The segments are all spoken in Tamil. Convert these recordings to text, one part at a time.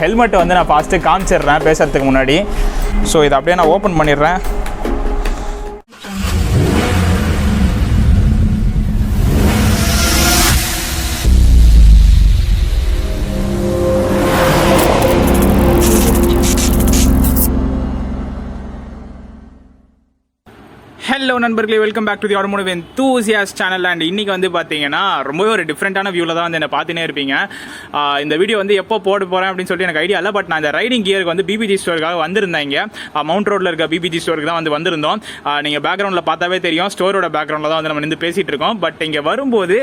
ஹெல்மெட் வந்து நான் ஃபஸ்ட்டு காமிச்சிடுறேன் பேசுகிறதுக்கு முன்னாடி. ஸோ இதை அப்படியே நான் ஓப்பன் பண்ணிடுறேன். ஹலோ நண்பர்களே, welcome back to the automotive enthusiast channel. And இன்றைக்கி வந்து பார்த்தீங்கன்னா ரொம்பவே ஒரு டிஃப்ரெண்ட்டான வியூவில் தான் வந்து என்ன பார்த்துனே இருப்பீங்க. இந்த வீடியோ வந்து எப்போ போட போகிறேன் அப்படின்னு சொல்லிட்டு எனக்கு ஐடியா இல்லை. பட் நான் இந்த ரைடிங் கியருக்கு வந்து பிபிஜி ஸ்டோருக்காக வந்திருந்தேன். இங்கே மவுண்ட் ரோட்டில் இருக்க பிபிஜி ஸ்டோருக்கு தான் வந்து வந்திருந்தோம். நீங்கள் பேக்ரவுண்டில் பார்த்தாவே தெரியும், ஸ்டோரோட பேக்ரவுண்டில் தான் வந்து நம்ம நின்று பேசிகிட்டு இருக்கோம். பட் இங்கே வரும்போது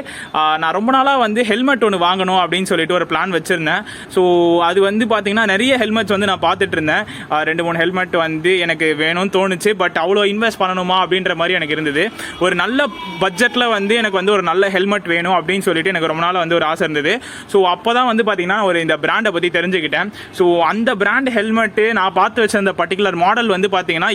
நான் ரொம்ப நாளாக வந்து ஹெல்மெட் ஒன்று வாங்கணும் அப்படின்னு சொல்லிட்டு ஒரு பிளான் வச்சுருந்தேன். ஸோ அது வந்து பார்த்தீங்கன்னா நிறைய ஹெல்மெட்ஸ் வந்து நான் பார்த்துட்டு இருந்தேன். 2-3 ஹெல்மெட் வந்து எனக்கு வேணும்னு தோணுச்சு. பட் அவ்வளோ இன்வெஸ்ட் பண்ணணுமா அப்படின்ற மாதிரி எனக்கு இருந்தது. ஒரு நல்ல பட்ஜெட்டில் வந்து எனக்கு வந்து ஒரு நல்ல ஹெல்மெட் வேணும் அப்படின்னு சொல்லிட்டு எனக்கு ரொம்ப நாள் வந்து ஒரு ஆசை இருந்தது. ஸோ அப்போ தான் வந்து பார்த்தீங்கன்னா ஒரு இந்த பிராண்டை பற்றி தெரிஞ்சுக்கிட்டேன். ஸோ அந்த பிராண்ட் ஹெல்மெட்டு நான் பார்த்து வச்சிருந்த பர்டிகுலர் மாடல் வந்து பார்த்தீங்கன்னா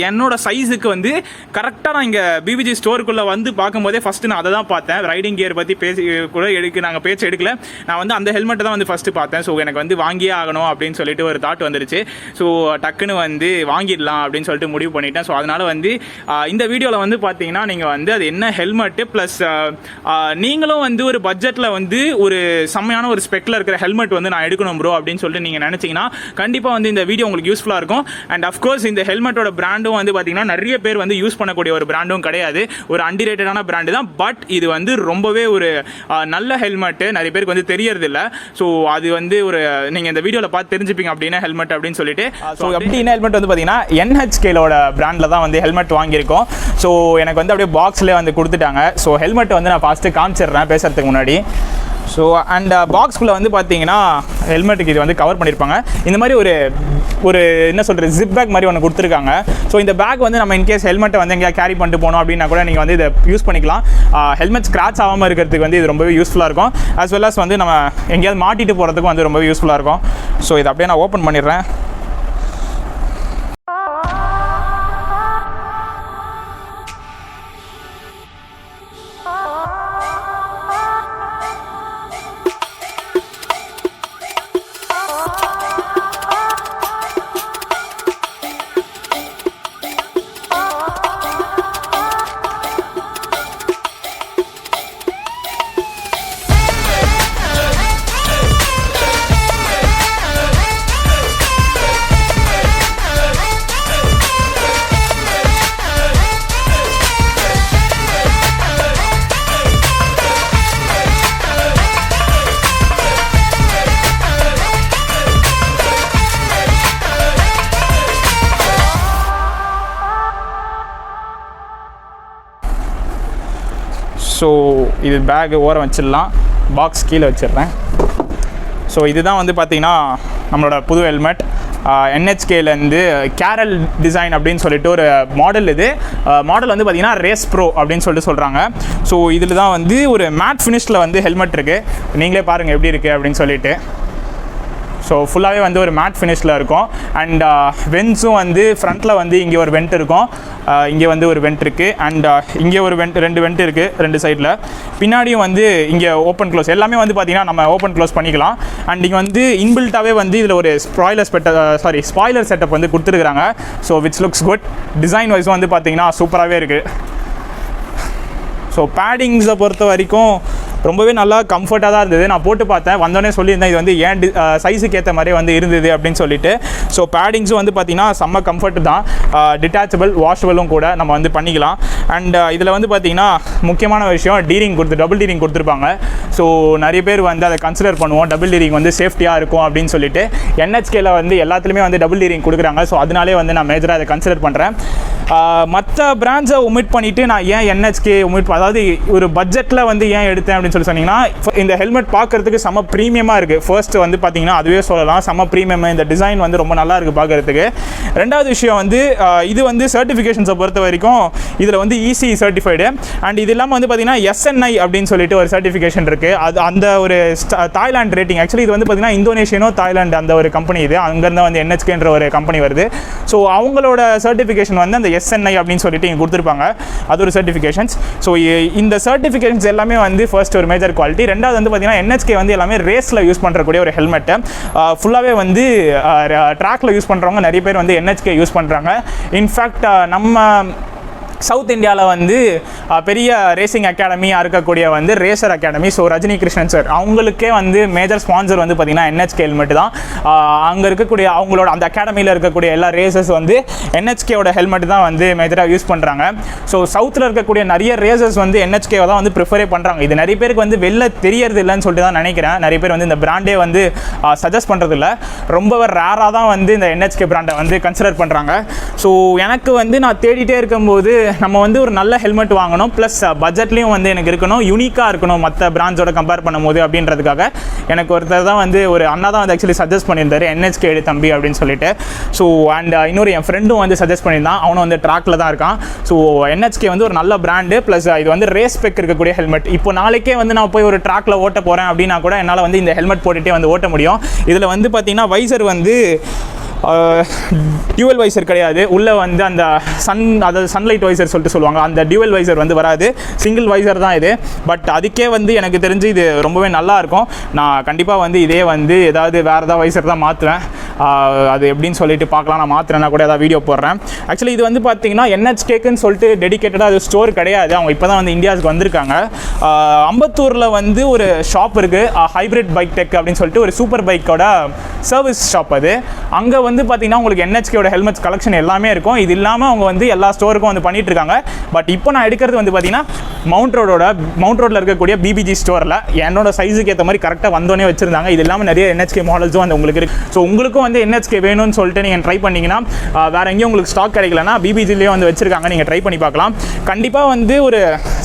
என்னோட சைஸுக்கு வந்து கரெக்டாக நான் இங்கே பிபிஜி ஸ்டோருக்குள்ளே வந்து பார்க்கும்போதே ஃபஸ்ட்டு நான் அதை தான் பார்த்தேன். ரைடிங் கியர் பற்றி பேசி கூட நாங்கள் பேச்சு எடுக்கல. நான் வந்து அந்த ஹெல்மெட்டை தான் வந்து ஃபஸ்ட்டு பார்த்தேன். ஸோ எனக்கு வந்து வாங்கியே ஆகணும் அப்படின்னு சொல்லிட்டு ஒரு தாட் வந்துருச்சு. ஸோ டக்குன்னு வந்து வாங்கிடலாம் அப்படின்னு சொல்லிட்டு முடிவு பண்ணிட்டேன். ஸோ அதனால் வந்து இந்த வீடியோவில் வந்து பார்த்தீங்கன்னா நீங்கள் வந்து அது என்ன ஹெல்மெட்டு ப்ளஸ் நீங்களும் வந்து ஒரு பட்ஜெட்டில் வந்து ஒரு செம்மையான ஒரு ஸ்பெக்கில் இருக்கிற ஹெல்மெட் வந்து நான் எடுக்கணும் ப்ரோ அப்படின்னு சொல்லிட்டு நீங்கள் நினச்சிங்கன்னா கண்டிப்பாக வந்து இந்த வீடியோ உங்களுக்கு யூஸ்ஃபுல்லாக இருக்கும். அண்ட் அஃப்கோர்ஸ் இந்த ஹெல்மெட்டோட பிராண்டும் வந்து பார்த்தீங்கன்னா நிறைய பேர் வந்து யூஸ் பண்ணக்கூடிய ஒரு பிராண்டும் கிடையாது, ஒரு அன்டிரேட்டடான பிராண்டு தான். பட் இது வந்து ரொம்பவே ஒரு நல்ல ஹெல்மெட்டு, நிறைய பேருக்கு வந்து தெரியறதில்ல. ஸோ அது வந்து ஒரு நீங்கள் இந்த வீடியோவில் பார்த்து தெரிஞ்சுப்பீங்க அப்படின்னா ஹெல்மெட் அப்படின்னு சொல்லிட்டு. ஸோ அப்படின்னா ஹெல்மெட் வந்து பார்த்தீங்கன்னா NHKலோட பிராண்டில் தான் வந்து ஹெல்மெட் வாங்கியிருக்கோம். ஸோ எனக்கு வந்து அப்படியே பாக்ஸ்லேயே வந்து கொடுத்துட்டாங்க. ஸோ ஹெல்மெட் வந்து நான் ஃபஸ்ட்டு காமிச்சிடுறேன் பேசுகிறதுக்கு முன்னாடி. ஸோ அண்ட் பாக்ஸ்குள்ளே வந்து பார்த்தீங்கன்னா ஹெல்மெட்டுக்கு இது வந்து கவர் பண்ணியிருப்பாங்க. இந்த மாதிரி ஒரு என்ன சொல்கிறது ஜிப் பேக் மாதிரி ஒன்று கொடுத்துருக்காங்க. ஸோ இந்த பேக் வந்து நம்ம இன்கேஸ் ஹெல்மெட்டை வந்து எங்கேயா கேரி பண்ணிட்டு போனோம் அப்படின்னா கூட நீங்கள் வந்து இதை யூஸ் பண்ணிக்கலாம். ஹெல்மெட் ஸ்க்ராட்ச் ஆகாமல் இருக்கிறதுக்கு வந்து இது ரொம்பவே யூஸ்ஃபுல்லாக இருக்கும். ஆஸ் வெல் அஸ் வந்து நம்ம எங்கேயாவது மாட்டிட்டு போகிறதுக்கும் வந்து ரொம்பவே யூஸ்ஃபுல்லாக இருக்கும். ஸோ இதை அப்படியே நான் ஓப்பன் பண்ணிடுறேன். ஸோ இது பேக்கு ஓரம் வச்சிடலாம், பாக்ஸ் கீழே வச்சிடுறேன். ஸோ இதுதான் வந்து பார்த்திங்கன்னா நம்மளோட புது ஹெல்மெட். NHKலேருந்து கேரல் டிசைன் அப்படின்னு சொல்லிட்டு ஒரு மாடல். இது மாடல் வந்து பார்த்திங்கன்னா ரேஸ் ப்ரோ அப்படின்னு சொல்லிட்டு சொல்கிறாங்க. ஸோ இதில் தான் வந்து ஒரு மேட் ஃபினிஷில் வந்து ஹெல்மெட் இருக்குது. நீங்களே பாருங்கள் எப்படி இருக்குது அப்படின்னு சொல்லிட்டு. ஸோ ஃபுல்லாகவே வந்து ஒரு மேட் ஃபினிஷில் இருக்கும். அண்ட் வென்ட்ஸும் வந்து ஃப்ரண்ட்டில் வந்து இங்கே ஒரு வெண்ட் இருக்கும், இங்கே வந்து ஒரு வெண்ட் இருக்குது. அண்ட் இங்கே ஒரு வெண்ட், 2 வெண்ட் இருக்குது 2 சைடில். பின்னாடியும் வந்து இங்கே ஓப்பன் க்ளோஸ் எல்லாமே வந்து பார்த்திங்கன்னா நம்ம ஓப்பன் க்ளோஸ் பண்ணிக்கலாம். அண்ட் இங்கே வந்து இன்பில்ட்டாகவே வந்து இதில் ஒரு ஸ்பாய்லர் செட்டப் வந்து கொடுத்துருக்குறாங்க. So which looks good. Design வைஸும் வந்து பார்த்திங்கன்னா சூப்பராகவே இருக்குது. ஸோ பேடிங்ஸை பொறுத்த வரைக்கும் ரொம்பவே நல்லா கம்ஃபர்ட்டாக தான் இருந்தது. நான் போட்டு பார்த்தேன், வந்தோடனே சொல்லியிருந்தேன் இது வந்து ஏன் சைஸுக்கு ஏற்ற மாதிரியே வந்து இருந்தது அப்படின்னு சொல்லிட்டு. ஸோ பேடிங்ஸும் வந்து பார்த்திங்கன்னா செம்ம கம்ஃபர்ட் தான். டிட்டாச்சபிள் வாஷபிளும் கூட நம்ம வந்து பண்ணிக்கலாம். அண்ட் இதில் வந்து பார்த்திங்கன்னா முக்கியமான விஷயம் டபுள் டீரிங் கொடுத்துருப்பாங்க. ஸோ நிறைய பேர் வந்து அதை கன்சிடர் பண்ணுவோம், டபுள் டீரிங் வந்து சேஃப்டியாக இருக்கும் அப்படின்னு சொல்லிட்டு. NHKல வந்து எல்லாத்துலேயுமே வந்து டபுள் டீரிங் கொடுக்குறாங்க. ஸோ அதனாலே வந்து நான் மேஜராக அதை கன்சிடர் பண்ணுறேன். மற்ற பிராண்ட்ஸை ஒமிட் பண்ணிவிட்டு நான் ஏன் NHK அதாவது ஒரு பட்ஜெட்டில் வந்து ஏன் எடுத்தேன் அப்படின்னு சொல்லி சொன்னீங்கன்னா, இந்த ஹெல்மெட் பார்க்குறதுக்கு செம்ம ப்ரீமியமாக இருக்குது. ஃபர்ஸ்ட் வந்து பார்த்தீங்கன்னா அதுவே சொல்லலாம், செம்ம ப்ரீமியம். இந்த டிசைன் வந்து ரொம்ப நல்லா இருக்குது பார்க்குறதுக்கு. ரெண்டாவது விஷயம் வந்து இது வந்து சர்டிஃபிகேஷன்ஸை பொறுத்த வரைக்கும் இதில் வந்து ECE சர்டிஃபைடு. அண்ட் இது இல்லாமல் வந்து பார்த்தீங்கன்னா SNI அப்படின்னு சொல்லிட்டு ஒரு சர்டிஃபிகேஷன் இருக்குது. அது அந்த ஒரு தாய்லாந்து ரேட்டிங். ஆக்சுவலி இது வந்து பார்த்தீங்கன்னா இந்தோனேஷியனோ தாய்லாந்து அந்த ஒரு கம்பெனி. இது அங்கேருந்து வந்து NHKன்ற ஒரு கம்பெனி வருது. ஸோ அவங்களோட சர்டிஃபிகேஷன் வந்து அந்த SNI அப்படின்னு சொல்லிட்டு இங்கே கொடுத்துருப்பாங்க. அது ஒரு சர்டிஃபிகேஷன்ஸ். ஸோ இந்த சர்டிஃபிகேஷன்ஸ் எல்லாமே வந்து ஃபர்ஸ்ட் ஒரு மேஜர் குவாலிட்டி. ரெண்டாவது வந்து பார்த்தீங்கன்னா NHK வந்து எல்லாமே ரேஸில் யூஸ் பண்ணுறக்கூடிய ஒரு ஹெல்மெட்டு. ஃபுல்லாகவே வந்து ட்ராக்கில் யூஸ் பண்ணுறவங்க நிறைய பேர் வந்து NHK யூஸ் பண்ணுறாங்க. இன்ஃபேக்ட் நம்ம சவுத் இந்தியாவில் வந்து பெரிய ரேசிங் அகாடமியாக இருக்கக்கூடிய வந்து racer academy, so Rajini Krishnan sir அவங்களுக்கே வந்து மேஜர் ஸ்பான்சர் வந்து பார்த்திங்கன்னா NHK ஹெல்மெட் தான். அங்கே இருக்கக்கூடிய அவங்களோட அந்த அகாடமியில் இருக்கக்கூடிய எல்லா ரேசர்ஸ் வந்து NHKவோட ஹெல்மெட் தான் வந்து மேஜராக யூஸ் பண்ணுறாங்க. ஸோ சவுத்தில் இருக்கக்கூடிய நிறைய ரேசர்ஸ் வந்து NHKவை தான் வந்து ப்ரிஃபரே பண்ணுறாங்க. இது நிறைய பேருக்கு வந்து வெளில தெரியறது இல்லைன்னு சொல்லிட்டு தான் நினைக்கிறேன். நிறைய பேர் வந்து இந்த பிராண்டே வந்து சஜஸ்ட் பண்ணுறது இல்லை. ரொம்ப ரேராக தான் வந்து இந்த NHK பிராண்டை வந்து கன்சிடர் பண்ணுறாங்க. ஸோ எனக்கு வந்து நான் தேடிட்டே இருக்கும்போது நம்ம வந்து ஒரு நல்ல ஹெல்மெட் வாங்கணும், ப்ளஸ் பட்ஜெட்லேயும் வந்து எனக்கு இருக்கணும், யூனிக்காக இருக்கணும் மற்ற பிராண்ட்ஸோட கம்பேர் பண்ணும்போது அப்படின்றதுக்காக எனக்கு ஒருத்தர் தான் வந்து ஒரு அண்ணா தான் வந்து ஆக்சுவலி சஜஸ்ட் பண்ணியிருந்தாரு NHK எடு தம்பி அப்படின்னு சொல்லிட்டு. ஸோ அண்ட் இன்னொரு என் ஃப்ரெண்டும் வந்து சஜஸ்ட் பண்ணியிருந்தான். அவனும் வந்து ட்ராக்கில் தான் இருக்கான். ஸோ NHK வந்து ஒரு நல்ல பிராண்டு, ப்ளஸ் இது வந்து ரேஸ் ஸ்பெக் இருக்கக்கூடிய ஹெல்மெட். இப்போ நாளைக்கே வந்து நான் போய் ஒரு ட்ராக்கில் ஓட்ட போகிறேன் அப்படின்னா கூட என்னால் வந்து இந்த ஹெல்மெட் போட்டுகிட்டே வந்து ஓட்ட முடியும். இதில் வந்து பார்த்திங்கன்னா வைசர் வந்து டியூவல் வைசர் கிடையாது. உள்ளே வந்து அந்த அதாவது சன்லைட் வைசர் சொல்லிட்டு சொல்லுவாங்க, அந்த டியூவல் வைசர் வந்து வராது, சிங்கிள் வைசர் தான் இது. பட் அதுக்கே வந்து எனக்கு தெரிஞ்சு இது ரொம்பவே நல்லாயிருக்கும். நான் கண்டிப்பாக வந்து இதே வந்து ஏதாவது வேறு ஏதாவது வைசர் தான் மாற்றுவேன். அது எப்படின்னு சொல்லிட்டு பார்க்கலாம். நான் மாற்றுறேன்னா கூட ஏதாவது வீடியோ போடுறேன். ஆக்சுவலி இது வந்து பார்த்தீங்கன்னா NHKன்னு சொல்லிட்டு டெடிக்கேட்டடாக அது ஸ்டோர் கிடையாது. அவங்க இப்போ தான் வந்து இந்தியாவுக்கு வந்திருக்காங்க. அம்பத்தூரில் வந்து ஒரு ஷாப் இருக்குது, ஹைப்ரிட் பைக் டெக் அப்படின்னு சொல்லிட்டு ஒரு சூப்பர் பைக்கோட சர்வீஸ் ஷாப். அது அங்கே வந்து பார்த்தீங்கன்னா உங்களுக்கு NHKயோட ஹெல்மெட்ஸ் கலெக்ஷன் எல்லாமே இருக்கும். இது இல்லாமல் அவங்க வந்து எல்லா ஸ்டோருக்கும் வந்து பண்ணிட்டு இருக்காங்க. பட் இப்போ நான் எடுக்கிறது வந்து பார்த்தீங்கன்னா மவுண்ட் ரோடில் இருக்கக்கூடிய BBG ஸ்டோரில் என்னோட சைஸுக்கு ஏற்ற மாதிரி கரெக்டாக வந்தோடனே வச்சுருந்தாங்க. இது இல்லாமல் நிறைய NHK மாடல்ஸும் வந்து உங்களுக்கு இருக்குது. ஸோ உங்களுக்கும் வந்து NHK வேணும்னு சொல்லிட்டு நீங்கள் ட்ரை பண்ணிங்கன்னா வேறு எங்கேயும் உங்களுக்கு ஸ்டாக் கிடைக்கலன்னா BBGலேயே வந்து வச்சுருக்காங்க, நீங்கள் ட்ரை பண்ணி பார்க்கலாம். கண்டிப்பாக வந்து ஒரு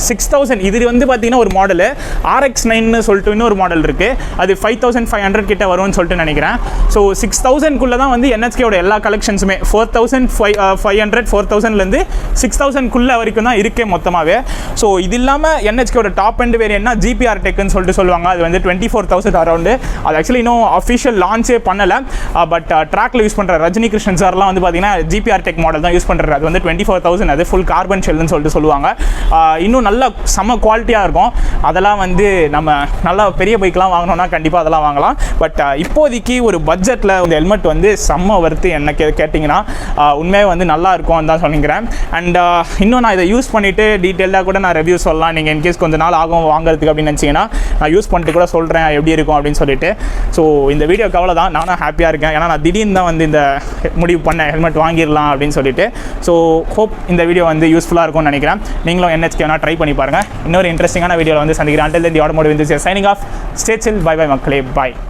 6000 இது வந்து பார்த்தீங்கன்னா ஒரு மாடலு RX9ன்னு சொல்லிட்டு இன்னொரு மாடல் இருக்குது. அது 5500 கிட்ட வரும்னு சொல்லிட்டு நினைக்கிறேன். ஸோ 6000க்குள்ளே தான் வந்து NHKயோட எல்லா கலெக்ஷன்ஸுமே 4500 4000லேருந்து 6000க்குள்ளே வரைக்கும் தான் இருக்கே மொத்தமாகவே. ஸோ இது இல்லாமல் NHKயோட டாப் எண்ட் வேரியன்ட்னா GPR டெக்னு சொல்லிட்டு சொல்லுவாங்க. அது வந்து 24,000 அரௌண்டு. அது ஆக்சுவலி இன்னும் அஃபிஷியல் லான்ச்சே பண்ணலை. பட் ட்ராக்ல யூஸ் பண்ணுற ரஜினி கிருஷ்ணன் சார்லாம் வந்து பார்த்தீங்கன்னா GPR டெக் மாடல் தான் யூஸ் பண்ணுறாரு. அது வந்து 24,000. அது ஃபுல் கார்பன் ஷெல்னு சொல்லிட்டு சொல்லுவாங்க. இன்னும் நல்ல செம்ம குவாலிட்டியாக இருக்கும். அதெல்லாம் வந்து நம்ம நல்லா பெரிய பைக்லாம் வாங்கினோன்னா கண்டிப்பாக அதெல்லாம் வாங்கலாம். பட் இப்போதைக்கு ஒரு பட்ஜெட்டில் இந்த ஹெல்மெட் வந்து செம்ம வருத்து என்ன கேட்டிங்கன்னா உண்மையாக வந்து நல்லா இருக்கும் தான் சொல்லிக்கிறேன். அண்ட் இன்னும் நான் இதை யூஸ் பண்ணிவிட்டு டீட்டெயிலாக கூட நான் ரிவ்யூ சொல்லலாம். நீங்கள் இன்கேஸ் கொஞ்சம் நாள் ஆகும் வாங்குறதுக்கு அப்படின்னு நினச்சிங்கன்னா நான் யூஸ் பண்ணிட்டு கூட சொல்கிறேன் எப்படி இருக்கும் அப்படின்னு சொல்லிட்டு. ஸோ இந்த வீடியோக்கு அவ்வளோ தான். நானும் ஹாப்பியாக இருக்கேன். ஏன்னா நான் திடீர்னு தான் வந்து இந்த முடிவு பண்ணேன் ஹெல்மெட் வாங்கிடலாம் அப்படின்னு சொல்லிட்டு. ஸோ ஹோப் இந்த வீடியோ வந்து யூஸ்ஃபுல்லாக இருக்கும்னு நினைக்கிறேன். நீங்களும் NHK வேணால் ட்ரை பண்ணி பாருங்கள். இன்னொரு இன்ட்ரெஸ்டிங்கான வீடியோவில் வந்து சந்திக்கிறேன். Until then, the Automotive enthusiast signing off. Stay chill. Bye bye மக்களே. Bye.